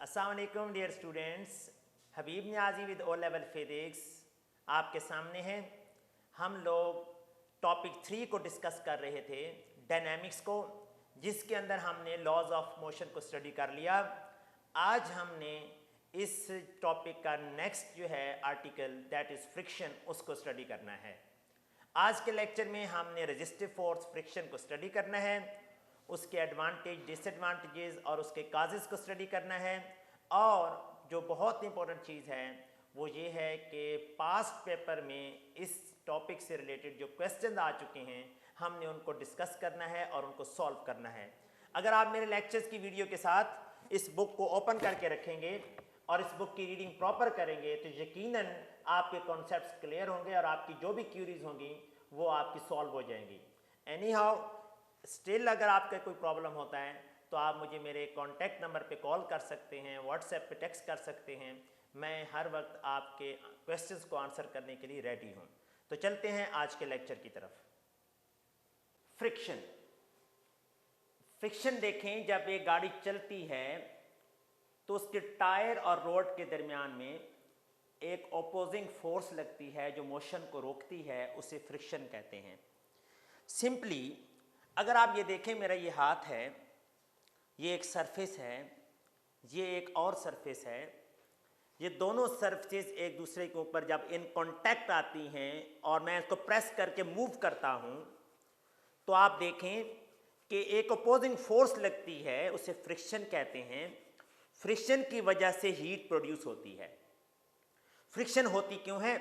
अस्सलाम वालेकुम dear students, Habib Niazi with O level physics आपके सामने हैं। हम लोग टॉपिक 3 को डिस्कस कर रहे थे, डायनामिक्स को, जिसके अंदर हमने लॉज ऑफ मोशन को स्टडी कर लिया। आज हमने इस टॉपिक का नेक्स्ट जो है आर्टिकल दैट इज़ फ्रिक्शन, उसको स्टडी करना है। आज के लेक्चर में हमने रेजिस्टिव फोर्स फ्रिक्शन को स्टडी करना है, उसके एडवांटेज, डिसएडवांटेजेस और उसके काजेस को स्टडी करना है। और जो बहुत इंपॉर्टेंट चीज़ है वो ये है कि पास्ट पेपर में इस टॉपिक से रिलेटेड जो क्वेश्चन आ चुके हैं हमने उनको डिस्कस करना है और उनको सॉल्व करना है। अगर आप मेरे लेक्चर्स की वीडियो के साथ इस बुक को ओपन करके रखेंगे और इस बुक की रीडिंग प्रॉपर करेंगे तो यकीनन आपके कॉन्सेप्ट्स क्लियर होंगे और आपकी जो भी क्यूरीज होंगी वो आपकी सॉल्व हो जाएंगी। एनी हाउ स्टिल अगर आपका कोई प्रॉब्लम होता है तो आप मुझे मेरे कॉन्टैक्ट नंबर पे कॉल कर सकते हैं, व्हाट्सएप पे टेक्स्ट कर सकते हैं। मैं हर वक्त आपके क्वेश्चंस को आंसर करने के लिए रेडी हूँ। तो चलते हैं आज के लेक्चर की तरफ। फ्रिक्शन। फ्रिक्शन देखें, जब एक गाड़ी चलती है तो उसके टायर और रोड के दरमियान में एक अपोजिंग फोर्स लगती है जो मोशन को रोकती है, उसे फ्रिक्शन कहते हैं। सिंपली अगर आप ये देखें, मेरा ये हाथ है, ये एक सरफेस है, ये एक और सरफेस है, ये दोनों सरफेस एक दूसरे के ऊपर जब इन कांटेक्ट आती हैं और मैं इसको प्रेस करके मूव करता हूँ तो आप देखें कि एक अपोजिंग फोर्स लगती है, उसे फ्रिक्शन कहते हैं। फ्रिक्शन की वजह से हीट प्रोड्यूस होती है। फ्रिक्शन होती क्यों है?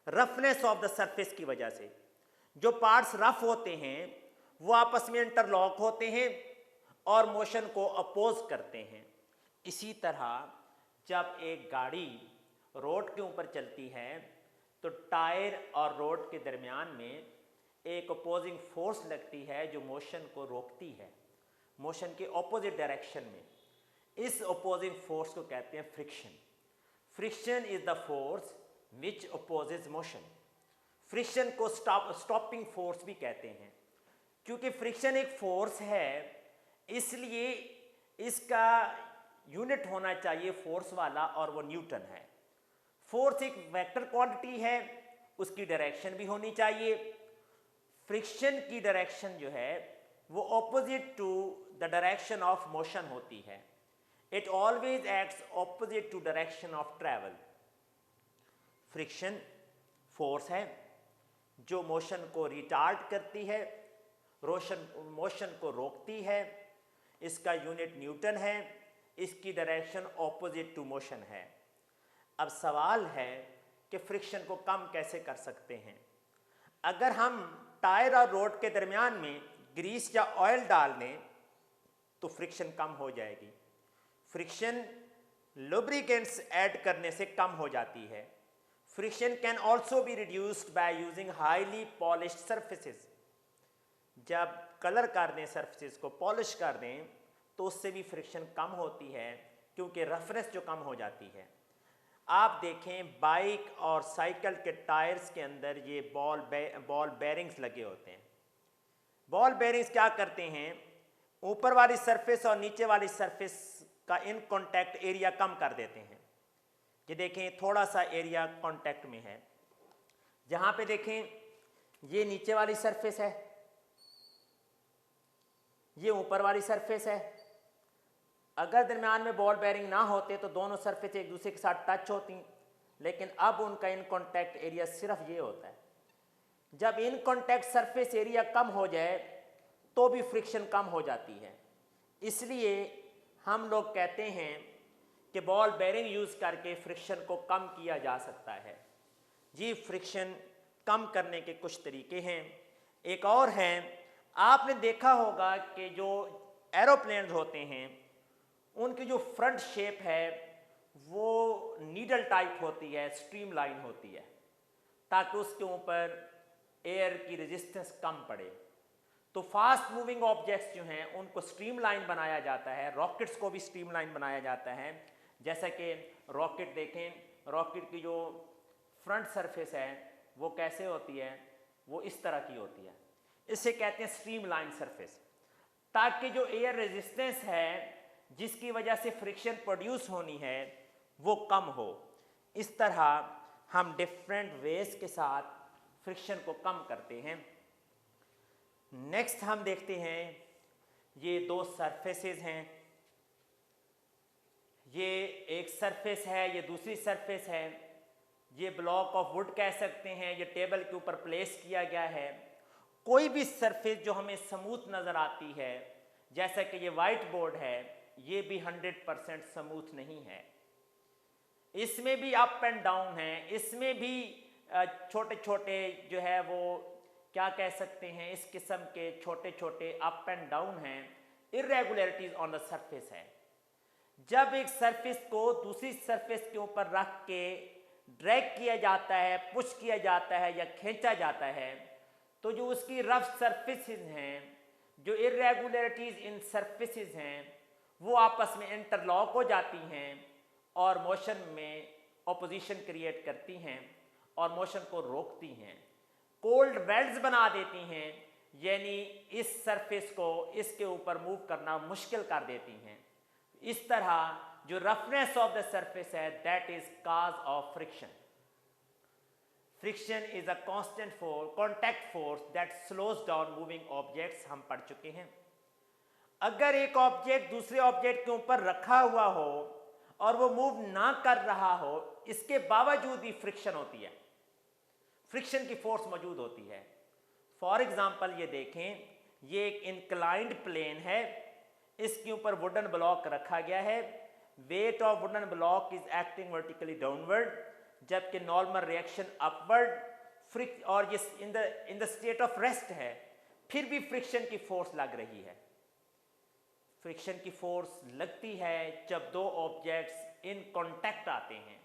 रफनेस ऑफ द सरफेस की वजह से। जो पार्ट्स रफ होते हैं वो आपस में इंटरलॉक होते हैं और मोशन को अपोज करते हैं। इसी तरह जब एक गाड़ी रोड के ऊपर चलती है तो टायर और रोड के दरमियान में एक अपोजिंग फोर्स लगती है जो मोशन को रोकती है, मोशन के ऑपोजिट डायरेक्शन में। इस अपोजिंग फोर्स को कहते हैं friction. Friction is the force which opposes motion. Friction को स्टॉपिंग फोर्स भी कहते हैं। क्योंकि फ्रिक्शन एक फोर्स है इसलिए इसका यूनिट होना चाहिए फोर्स वाला, और वो न्यूटन है। फोर्स एक वेक्टर क्वांटिटी है, उसकी डायरेक्शन भी होनी चाहिए। फ्रिक्शन की डायरेक्शन जो है वो opposite to the direction of motion होती है। It always acts opposite to direction of travel. Friction force है जो मोशन को रिटार्ड करती है, मोशन को रोकती है। इसका यूनिट न्यूटन है, इसकी डायरेक्शन ऑपोजिट टू मोशन है। अब सवाल है कि फ्रिक्शन को कम कैसे कर सकते हैं। अगर हम टायर और रोड के दरमियान में ग्रीस या ऑयल डाल दें तो फ्रिक्शन कम हो जाएगी। फ्रिक्शन लुब्रिकेंट्स ऐड करने से कम हो जाती है। Friction can also be reduced by using highly polished surfaces. जब कलर कर दें, सरफेसेस को पॉलिश कर दें तो उससे भी फ्रिक्शन कम होती है क्योंकि रफनेस जो कम हो जाती है। आप देखें बाइक और साइकिल के टायर्स के अंदर ये बॉल बेरिंग्स लगे होते हैं। बॉल बेरिंग्स क्या करते हैं, ऊपर वाली सरफेस और नीचे वाली सरफेस का इन कांटेक्ट एरिया कम कर देते हैं। ये देखें थोड़ा सा एरिया कांटेक्ट में है। जहाँ पे देखें ये नीचे वाली सरफेस है, ये ऊपर वाली सरफेस है। अगर दरमियान में बॉल बेरिंग ना होते तो दोनों सरफेस एक दूसरे के साथ टच होती, लेकिन अब उनका इन कांटेक्ट एरिया सिर्फ ये होता है। जब इन कांटेक्ट सरफेस एरिया कम हो जाए तो भी फ्रिक्शन कम हो जाती है। इसलिए हम लोग कहते हैं कि बॉल बेरिंग यूज़ करके फ्रिक्शन को कम किया जा सकता है। जी, फ्रिक्शन कम करने के कुछ तरीके हैं। एक और है, आपने देखा होगा कि जो एरोप्लेन्स होते हैं उनकी जो फ्रंट शेप है वो नीडल टाइप होती है, स्ट्रीमलाइन होती है, ताकि उसके ऊपर एयर की रेजिस्टेंस कम पड़े। तो फास्ट मूविंग ऑब्जेक्ट्स जो हैं उनको स्ट्रीमलाइन बनाया जाता है, रॉकेट्स को भी स्ट्रीमलाइन बनाया जाता है। जैसा कि रॉकेट देखें, रॉकेट की जो फ्रंट सरफेस है वो कैसे होती है, वो इस तरह की होती है। इसे कहते हैं स्ट्रीमलाइन सरफेस, ताकि जो एयर रेजिस्टेंस है जिसकी वजह से फ्रिक्शन प्रोड्यूस होनी है वो कम हो। इस तरह हम डिफरेंट वेज के साथ फ्रिक्शन को कम करते हैं। नेक्स्ट हम देखते हैं, ये दो सरफेसेस हैं, ये एक सरफेस है, ये दूसरी सरफेस है। ये ब्लॉक ऑफ वुड कह सकते हैं, ये टेबल के ऊपर प्लेस किया गया है। कोई भी सरफेस जो हमें स्मूथ नज़र आती है, जैसा कि ये वाइट बोर्ड है, ये भी 100% स्मूथ नहीं है। इसमें भी अप एंड डाउन है, इसमें भी छोटे छोटे जो है वो क्या कह सकते हैं, इस किस्म के छोटे छोटे अप एंड डाउन हैं, इरेगुलरिटीज ऑन द सरफेस है। जब एक सरफेस को दूसरी सरफेस के ऊपर रख के ड्रैग किया जाता है, पुश किया जाता है या खींचा जाता है, तो जो उसकी रफ सरफेसेस हैं, जो इरेगुलरिटीज इन सरफेसेस हैं, वो आपस में इंटरलॉक हो जाती हैं और मोशन में ऑपोजिशन क्रिएट करती हैं और मोशन को रोकती हैं, कोल्ड वेल्ड्स बना देती हैं, यानी इस सरफेस को इसके ऊपर मूव करना मुश्किल कर देती हैं। इस तरह जो रफनेस ऑफ द सरफेस है, that is cause of friction. Friction is a constant force, contact force that slows down moving objects, हम पढ़ चुके हैं। अगर एक ऑब्जेक्ट दूसरे ऑब्जेक्ट के ऊपर रखा हुआ हो और वो मूव ना कर रहा हो, इसके बावजूद भी फ्रिक्शन होती है, फ्रिक्शन की फोर्स मौजूद होती है। फॉर एग्जाम्पल ये देखें, ये एक इंक्लाइंड प्लेन है, इसके ऊपर वुडन ब्लॉक रखा गया है। Weight of wooden block is acting vertically downward, जबकि नॉर्मल रिएक्शन अपवर्ड। और ये in the state of rest है, फिर भी फ्रिक्शन की फोर्स लग रही है। फ्रिक्शन की फोर्स लगती है जब दो ऑब्जेक्ट्स इन कांटेक्ट आते हैं।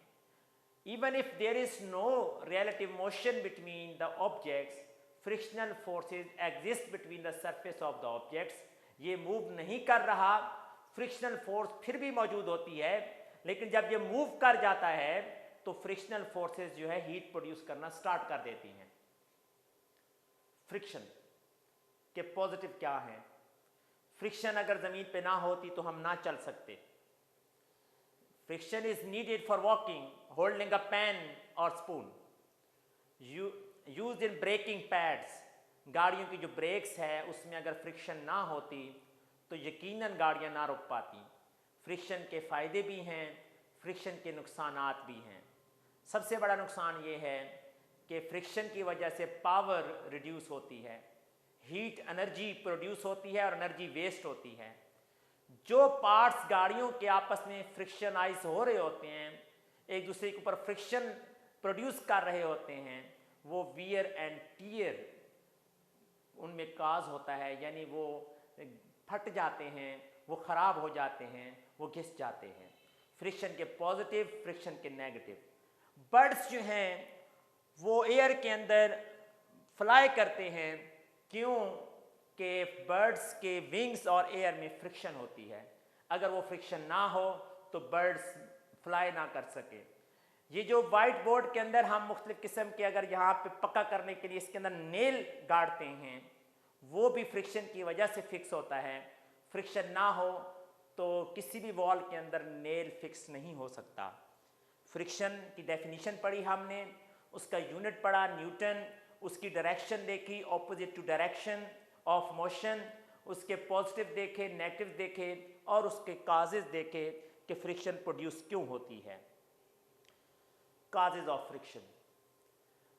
Even if there is no relative motion between the objects, frictional forces exist between the surface of the objects. ये मूव नहीं कर रहा, फ्रिक्शनल फोर्स फिर भी मौजूद होती है, लेकिन जब ये मूव कर जाता है तो फ्रिक्शनल फोर्सेस जो है हीट प्रोड्यूस करना स्टार्ट कर देती हैं। फ्रिक्शन के पॉजिटिव क्या हैं? फ्रिक्शन अगर ज़मीन पे ना होती तो हम ना चल सकते। Friction is needed for walking, holding a pen or spoon. Used in braking pads. गाड़ियों की जो ब्रेक्स है उसमें अगर फ्रिक्शन ना होती तो यकीनन गाड़ियां ना रुक पाती। फ्रिक्शन के फ़ायदे भी हैं, फ्रिक्शन के नुकसानात भी हैं। सबसे बड़ा नुकसान ये है कि फ्रिक्शन की वजह से पावर रिड्यूस होती है, हीट एनर्जी प्रोड्यूस होती है और एनर्जी वेस्ट होती है। जो पार्ट्स गाड़ियों के आपस में फ्रिक्शनाइज हो रहे होते हैं, एक दूसरे के ऊपर फ्रिक्शन प्रोड्यूस कर रहे होते हैं, वो वियर एंड टीयर उनमें काज होता है, यानी वो फट जाते हैं, वो ख़राब हो जाते हैं, वो घिस जाते हैं। फ्रिक्शन के पॉजिटिव, फ्रिक्शन के नेगेटिव। बर्ड्स जो हैं वो एयर के अंदर फ्लाई करते हैं, क्यों? कि बर्ड्स के विंग्स और एयर में फ्रिक्शन होती है। अगर वो फ्रिक्शन ना हो तो बर्ड्स फ्लाई ना कर सके। ये जो वाइट बोर्ड के अंदर हम मुख्तलिफ किस्म के अगर यहाँ पे पक्का करने के लिए इसके अंदर नेल गाड़ते हैं, वो भी फ्रिक्शन की वजह से फिक्स होता है। फ्रिक्शन ना हो तो किसी भी वॉल के अंदर नेल फिक्स नहीं हो सकता। फ्रिक्शन की डेफिनीशन पढ़ी हमने, उसका यूनिट पढ़ा न्यूटन, उसकी डायरेक्शन देखी opposite to direction of motion, उसके पॉजिटिव देखे, नेगेटिव देखे और उसके काजेज देखे कि फ्रिक्शन प्रोड्यूस क्यों होती है। Causes of friction.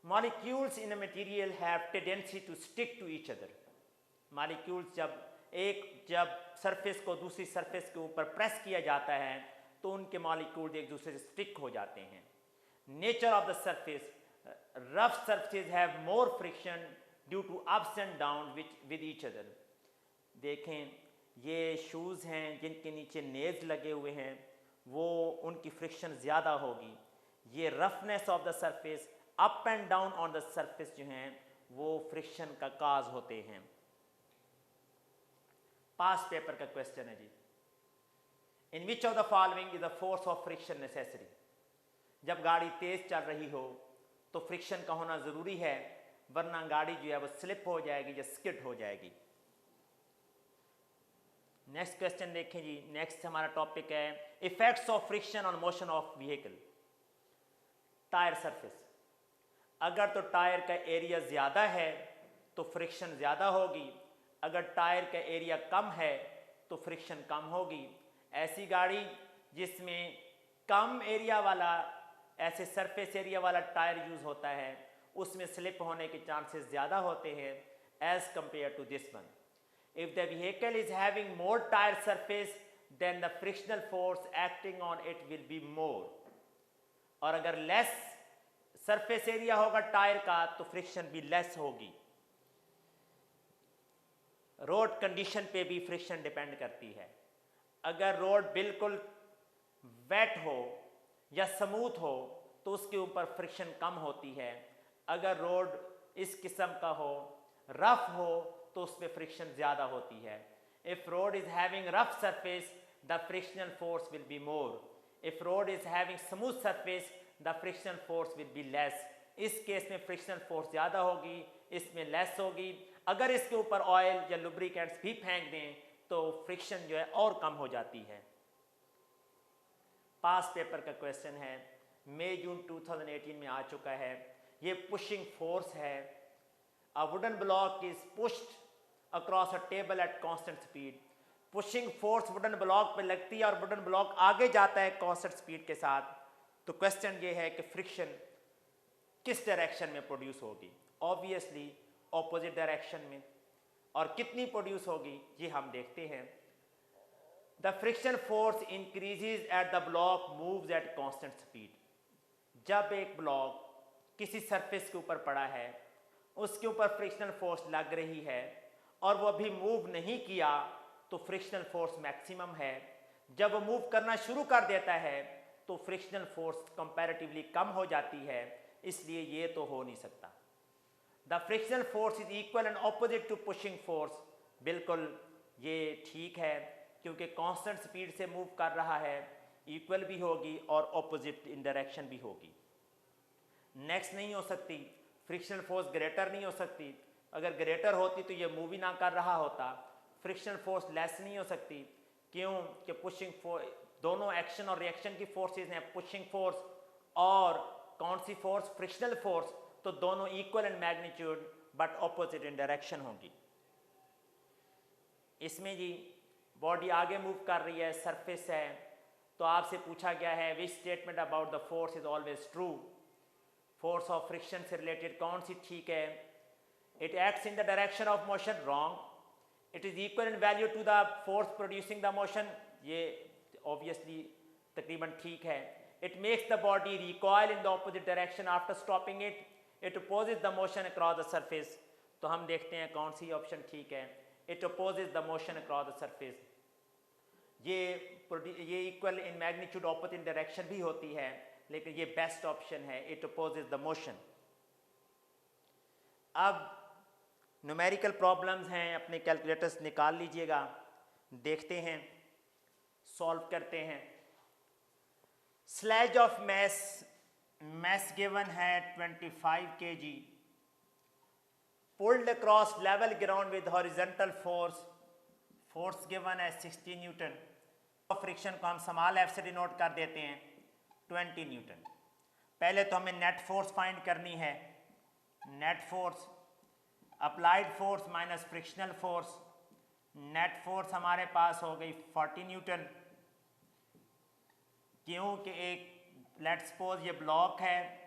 Molecules in a material have tendency to stick to each other. Molecules जब सरफेस को दूसरी सरफेस के ऊपर प्रेस किया जाता है तो उनके मॉलिक्यूल्स एक दूसरे से स्टिक हो जाते हैं। Nature of the surface, rough surface have more friction due to ups and down with each other. देखें, ये शूज़ हैं जिनके नीचे नेल्स लगे हुए हैं, वो उनकी फ्रिक्शन ज़्यादा होगी। ये roughness of the surface, up and down on the surface जो हैं वो फ्रिक्शन का काज होते हैं। पास पेपर का क्वेश्चन है जी, in which of the following is the force of friction necessary. जब गाड़ी तेज चल रही हो तो फ्रिक्शन का होना ज़रूरी है, वरना गाड़ी जो है वो स्लिप हो जाएगी या स्किड हो जाएगी। नेक्स्ट क्वेश्चन देखें जी। नेक्स्ट हमारा टॉपिक है effects of friction on motion of vehicle. Tyre surface, अगर तो टायर का एरिया ज़्यादा है तो फ्रिक्शन ज़्यादा होगी, अगर टायर का एरिया कम है तो फ्रिक्शन कम होगी। ऐसी गाड़ी जिसमें कम एरिया वाला, ऐसे सरफेस एरिया वाला टायर यूज़ होता है, उसमें स्लिप होने के चांसेस ज़्यादा होते हैं as compare to this one. If the vehicle is having more tyre surface then the frictional force acting on it will be more. और अगर लेस सरफेस एरिया होगा टायर का तो फ्रिक्शन भी लेस होगी। रोड कंडीशन पे भी friction depend करती है। अगर रोड बिल्कुल वेट हो या स्मूथ हो तो उसके ऊपर फ्रिक्शन कम होती है। अगर रोड इस किस्म का हो, रफ हो, तो उस पर फ्रिक्शन ज़्यादा होती है। If road is having rough surface the frictional force will be more. If road is having smooth surface the frictional force will be less. इस केस में फ्रिक्शनल फोर्स ज़्यादा होगी, इसमें लेस होगी। अगर इसके ऊपर ऑयल या लुब्रिकेंट्स भी फेंक दें तो फ्रिक्शन जो है और कम हो जाती है। पास पेपर का क्वेश्चन है, मई जून 2018 में आ चुका है। ये पुशिंग फोर्स है। A wooden block is pushed across a table at constant speed. Pushing force wooden block पे लगती है और वुडन ब्लॉक आगे जाता है कांस्टेंट स्पीड के साथ। तो क्वेश्चन ये है कि फ्रिक्शन किस डायरेक्शन में प्रोड्यूस होगी? ऑब्वियसली ऑपोजिट डायरेक्शन में। और कितनी प्रोड्यूस होगी ये हम देखते हैं। The friction force increases at the block moves at constant speed. जब एक ब्लॉक किसी सरफेस के ऊपर पड़ा है, उसके ऊपर फ्रिक्शनल फोर्स लग रही है और वो अभी मूव नहीं किया तो फ्रिक्शनल फोर्स मैक्सिमम है। जब वो मूव करना शुरू कर देता है तो फ्रिक्शनल फोर्स कंपैरेटिवली कम हो जाती है, इसलिए ये तो हो नहीं सकता। The frictional force is equal and opposite to pushing force. बिल्कुल ये ठीक है, क्योंकि कांस्टेंट स्पीड से मूव कर रहा है, इक्वल भी होगी और ऑपोजिट इन डायरेक्शन भी होगी। नेक्स्ट नहीं हो सकती, फ्रिक्शनल फोर्स ग्रेटर नहीं हो सकती। अगर ग्रेटर होती तो ये मूव ही ना कर रहा होता। फ्रिक्शनल फोर्स लेस नहीं हो सकती, क्यों कि पुशिंग फोर्स, दोनों एक्शन और रिएक्शन की फोर्सेस हैं। पुशिंग फोर्स और कौन सी फोर्स? Frictional force. तो दोनों equal in magnitude but opposite in direction होगी। इसमें जी बॉडी आगे मूव कर रही है, सरफेस है, तो आपसे पूछा गया है which statement about the force is always true. Force of friction से रिलेटेड कौन सी ठीक है? It acts in the direction of motion, wrong. It is equal in value to the force producing the motion, ये obviously तकरीबन ठीक है। It makes the body recoil in the opposite direction after stopping it. It opposes the motion across the surface. तो हम देखते हैं कौन C option ठीक है। It opposes the motion across the surface. ये equal in magnitude opposite direction भी होती है, लेकिन ये बेस्ट ऑप्शन है, इट अपोजेस द मोशन। अब न्यूमेरिकल प्रॉब्लम्स हैं, अपने कैलकुलेटर्स निकाल लीजिएगा, देखते हैं, सॉल्व करते हैं। स्लेज ऑफ मैस गिवन है 25 kg, pulled across level ground with horizontal force, force given है 60 न्यूटन। फ्रिक्शन को हम स्मॉल एफ से डिनोट कर देते हैं 20 न्यूटन। पहले तो हमें नेट फोर्स फाइंड करनी है। Net force, applied force minus frictional force. Net force हमारे पास हो गई 40 न्यूटन, क्योंकि एक लेट्स सपोज ये ब्लॉक है,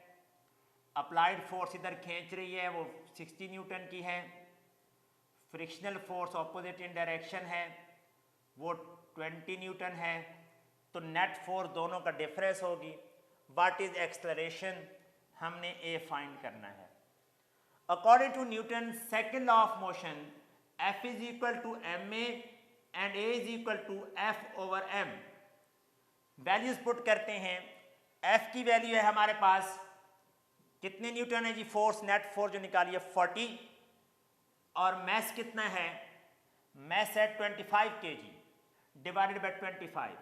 अप्लाइड फोर्स इधर खींच रही है, वो 60 न्यूटन की है। Frictional force opposite in direction है, वो 20 न्यूटन है। तो नेट फोर्स दोनों का डिफरेंस होगी। What is acceleration? हमने ए फाइंड करना है। According to Newton second law of motion, F is equal to m a and a is equal to F over m. Values put करते हैं। F की value है हमारे पास कितने न्यूटन है जी? फोर्स, नेट फोर्स जो निकाली है 40, और मैस कितना है? मैस है 25 kg डिवाइडेड बाय 25।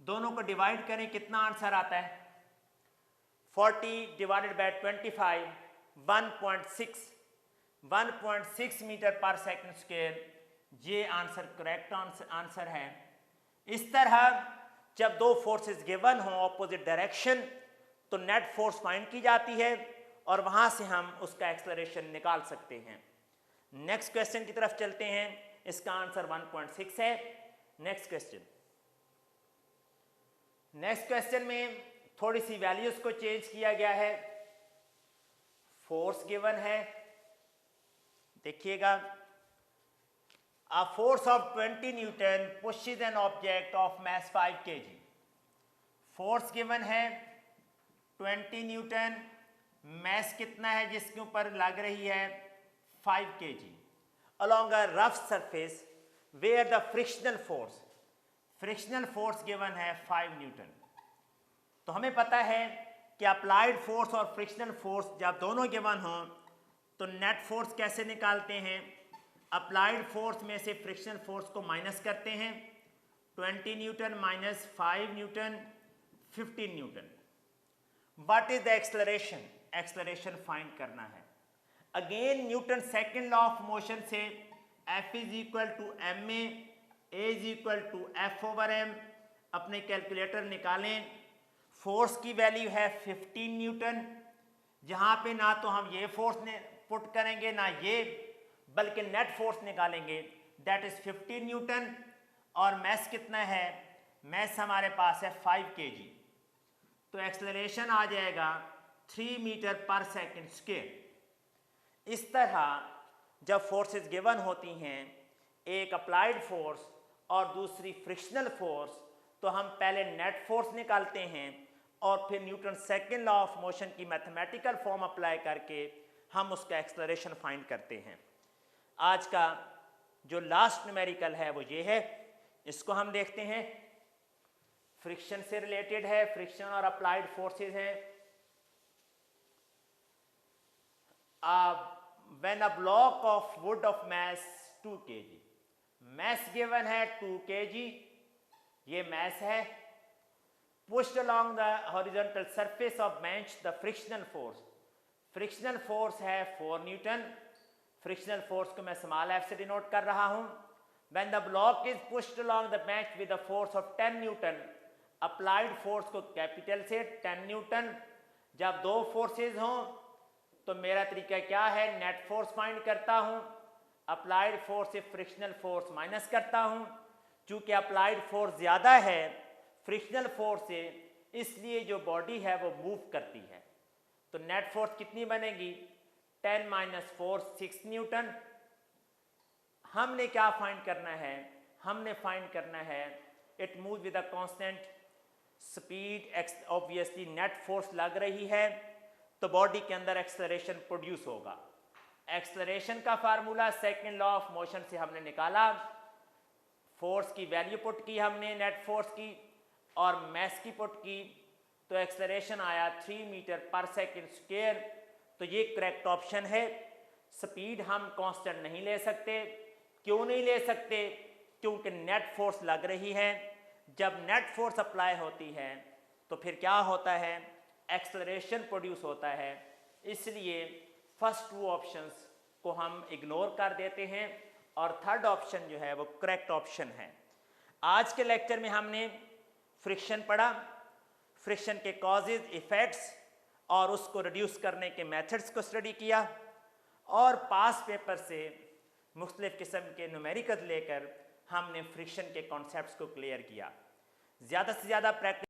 दोनों को डिवाइड करें, कितना आंसर आता है? 40 डिवाइडेड बाय 25, 1.6 मीटर पर सेकंड स्क्वायर। ये आंसर करेक्ट आंसर है। इस तरह जब दो फोर्सेस गिवन हो ऑपोजिट डायरेक्शन तो नेट फोर्स फाइंड की जाती है और वहां से हम उसका एक्सेलरेशन निकाल सकते हैं। नेक्स्ट क्वेश्चन की तरफ चलते हैं। इसका आंसर 1.6 है। नेक्स्ट क्वेश्चन में थोड़ी सी वैल्यूज को चेंज किया गया है। फोर्स गिवन है, देखिएगा, A force of 20 Newton pushes an object of mass 5 kg. Force given है 20 न्यूटन, मैस कितना है जिसके ऊपर लग रही है 5 kg along a rough surface where the frictional force given है 5 न्यूटन। तो हमें पता है कि अप्लाइड फोर्स और फ्रिक्शनल फोर्स जब दोनों गिवन हों तो नेट फोर्स कैसे निकालते हैं। अप्लाइड फोर्स में से फ्रिक्शनल फोर्स को माइनस करते हैं। 20 newton minus 5 newton 15 newton. What is the acceleration, acceleration find करना है। Again Newton second law of motion से F is equal to ma, a is equal to F/m। अपने calculator निकालें। फोर्स की value है 15 न्यूटन, जहां पे ना तो हम ये फोर्स ने पुट करेंगे ना ये, बल्कि नेट फोर्स निकालेंगे, दैट इज 15 न्यूटन। और मैस कितना है, मैस हमारे पास है 5 kg। तो एक्सेलरेशन आ जाएगा 3 मीटर पर सेकंड स्क्वायर। इस तरह जब फोर्सेस गिवन होती हैं, एक अप्लाइड फोर्स और दूसरी फ्रिक्शनल फोर्स, तो हम पहले नेट फोर्स निकालते हैं और फिर Newton second law of motion की मैथमेटिकल फॉर्म अप्लाई करके हम उसका एक्सेलरेशन फाइंड करते हैं। आज का जो लास्ट न्यूमेरिकल है वो ये है, इसको हम देखते हैं। फ्रिक्शन से रिलेटेड है, फ्रिक्शन और अप्लाइड फोर्सेस हैं। When a block of wood of mass 2 kg, mass given है 2 kg, ये मैस है, pushed along the horizontal surface of bench the frictional force है 4 न्यूटन। फ्रिक्शनल फोर्स को मैं स्मॉल f से डिनोट कर रहा हूं। When the block is pushed along the bench with a force of 10 Newton, applied force को capital से 10 Newton. जब दो फोर्सेस हों तो मेरा तरीका क्या है, नेट फोर्स फाइंड करता हूं, अप्लाइड फोर्स से फ्रिक्शनल फोर्स माइनस करता हूं। चूंकि अप्लाइड फोर्स ज़्यादा है फ्रिक्शनल फोर्स से, इसलिए जो बॉडी है वो मूव करती है। तो नेट फोर्स कितनी बनेगी, 10 माइनस 4 6 न्यूटन। हमने क्या फाइंड करना है, हमने फाइंड करना है it move with a constant speed. Obviously net force लग रही है तो बॉडी के अंदर एक्सेलरेशन प्रोड्यूस होगा। एक्सेलरेशन का formula second law of motion से हमने निकाला। फोर्स की वैल्यू पुट की हमने, नेट फोर्स की और मैस की पुट की, तो एक्सेलरेशन आया 3 मीटर पर सेकंड स्क्वायर। तो ये करेक्ट ऑप्शन है। स्पीड हम कांस्टेंट नहीं ले सकते। क्यों नहीं ले सकते, क्योंकि नेट फोर्स लग रही है। जब नेट फोर्स अप्लाई होती है तो फिर क्या होता है, एक्सेलरेशन प्रोड्यूस होता है। इसलिए फर्स्ट 2 ऑप्शंस को हम इग्नोर कर देते हैं और थर्ड ऑप्शन जो है वो करेक्ट ऑप्शन है। आज के लेक्चर में हमने फ्रिक्शन पढ़ा, फ्रिक्शन के कॉजेज, इफेक्ट्स और उसको रिड्यूस करने के मेथड्स को स्टडी किया और पास पेपर से मुख्तलिफ किस्म के न्यूमेरिकल लेकर हमने फ्रिक्शन के कॉन्सेप्ट्स को क्लियर किया। ज़्यादा से ज़्यादा प्रैक्टिस